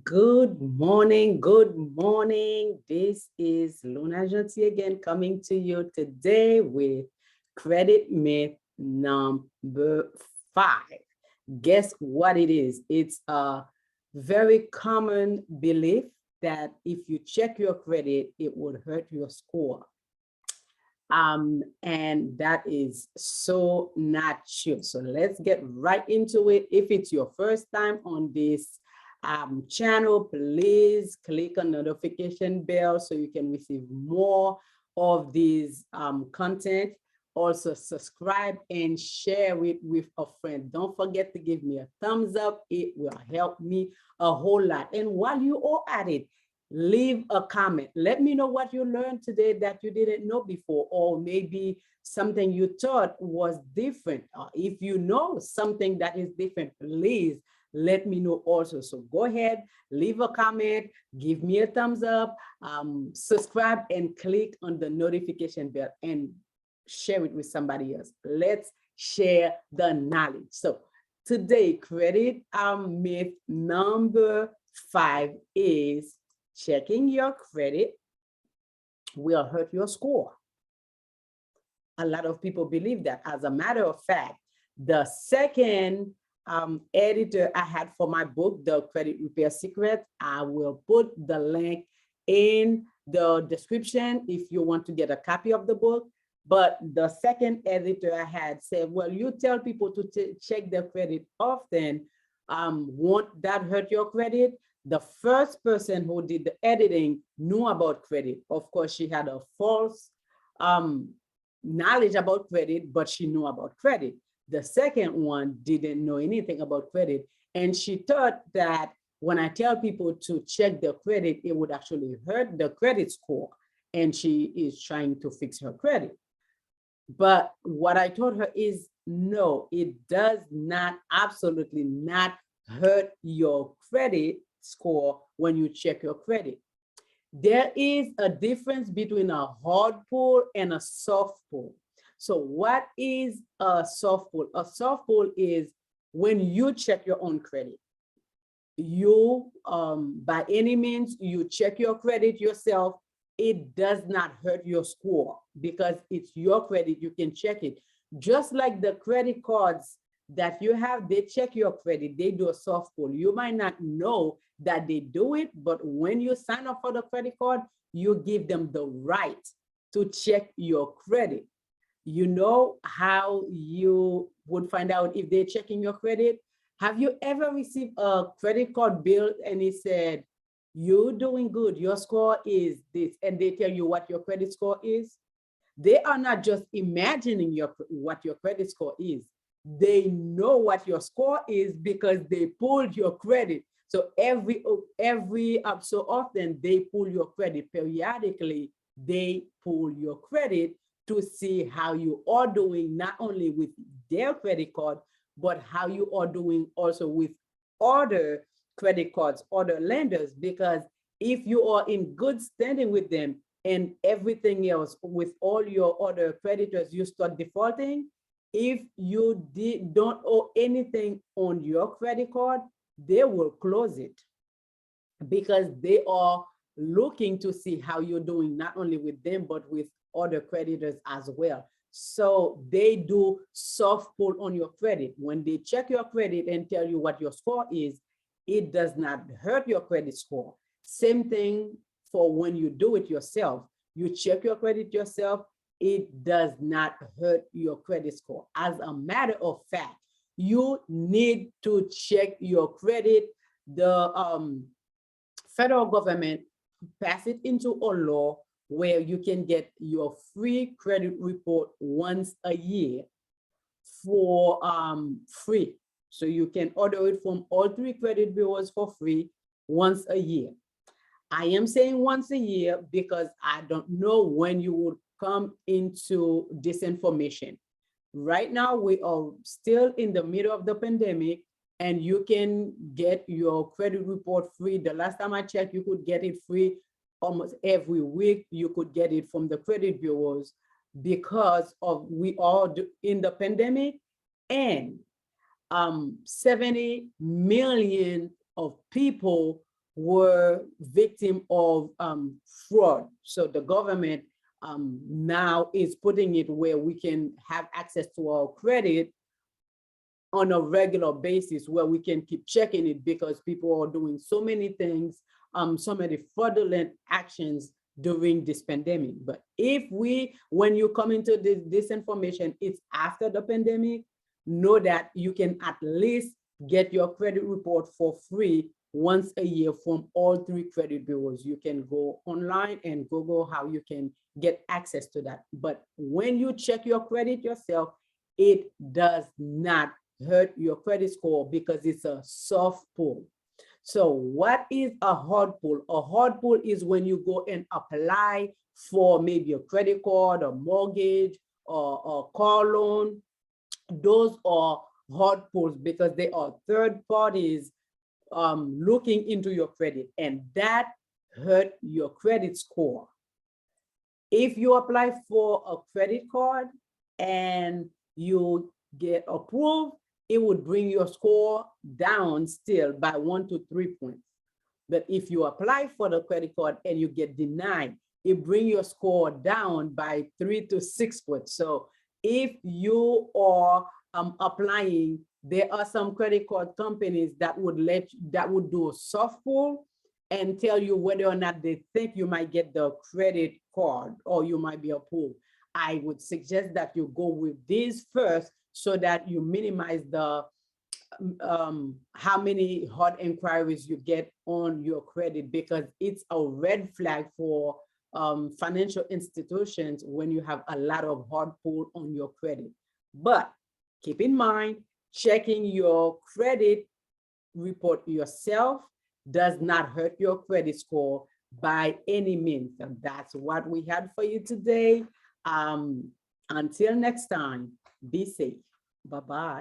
Good morning. Good morning. This is Luna Gentil again coming to you today with credit myth number 5. Guess what it is? It's a very common belief that if you check your credit, it would hurt your score. And that is so not true. So let's get right into it. If it's your first time on this channel, please click on notification bell so you can receive more of these content. Also subscribe and share it with a friend. Don't forget to give me a thumbs up. It will help me a whole lot. And while you are at it, leave a comment. Let me know what you learned today that you didn't know before, or maybe something you thought was different. If you know something that is different, please let me know also. So go ahead, leave a comment, give me a thumbs up, subscribe, and click on the notification bell and share it with somebody else. Let's share the knowledge. So today, credit myth number 5 is checking your credit will hurt your score. A lot of people believe that. As a matter of fact, the second editor I had for my book, The Credit Repair Secret, I will put the link in the description if you want to get a copy of the book. But the second editor I had said, well, you tell people to check their credit often. Won't that hurt your credit? The first person who did the editing knew about credit. Of course, she had a false knowledge about credit, but she knew about credit. The second one didn't know anything about credit. And she thought that when I tell people to check their credit, it would actually hurt the credit score. And she is trying to fix her credit. But what I told her is, no, it does not, absolutely not hurt your credit score when you check your credit. There is a difference between a hard pull and a soft pull. So what is a soft pull? A soft pull is when you check your own credit. You, by any means, you check your credit yourself. It does not hurt your score because it's your credit. You can check it. Just like the credit cards that you have, they check your credit. They do a soft pull. You might not know that they do it, but when you sign up for the credit card, you give them the right to check your credit. You know how you would find out if they're checking your credit? Have you ever received a credit card bill and it said, you're doing good, your score is this, and they tell you what your credit score is? They are not just imagining what your credit score is. They know what your score is because they pulled your credit. So every so often they pull your credit. Periodically, they pull your credit to see how you are doing, not only with their credit card, but how you are doing also with other credit cards, other lenders. Because if you are in good standing with them and everything else with all your other creditors, you start defaulting, if you don't owe anything on your credit card, they will close it because they are looking to see how you're doing, not only with them, but with other creditors as well. So they do soft pull on your credit. When they check your credit and tell you what your score is, it does not hurt your credit score. Same thing for when you do it yourself. You check your credit yourself, it does not hurt your credit score. As a matter of fact, you need to check your credit. The federal government passed it into a law where you can get your free credit report once a year for free. So you can order it from all 3 credit bureaus for free once a year. I am saying once a year because I don't know when you would come into this information. Right now, we are still in the middle of the pandemic and you can get your credit report free. The last time I checked, you could get it free almost every week. You could get it from the credit bureaus because of we are in the pandemic, and 70 million of people were victim of fraud. So the government now is putting it where we can have access to our credit on a regular basis, where we can keep checking it, because people are doing so many things, so many fraudulent actions during this pandemic. But when you come into this information, it's after the pandemic, know that you can at least get your credit report for free once a year from all 3 credit bureaus. You can go online and Google how you can get access to that. But when you check your credit yourself, it does not hurt your credit score, because it's a soft pull. So what is a hard pull? A hard pull is when you go and apply for maybe a credit card, a mortgage, or a car loan. Those are hard pulls because they are third parties looking into your credit, and that hurt your credit score. If you apply for a credit card and you get approved, it would bring your score down still by 1 to 3 points. But if you apply for the credit card and you get denied, it brings your score down by 3 to 6 points. So if you are applying, there are some credit card companies that would do a soft pull and tell you whether or not they think you might get the credit card or you might be approved. I would suggest that you go with these first, so that you minimize the how many hard inquiries you get on your credit, because it's a red flag for financial institutions when you have a lot of hard pull on your credit. But keep in mind, checking your credit report yourself does not hurt your credit score by any means. And that's what we had for you today. Until next time, be safe. Bye-bye.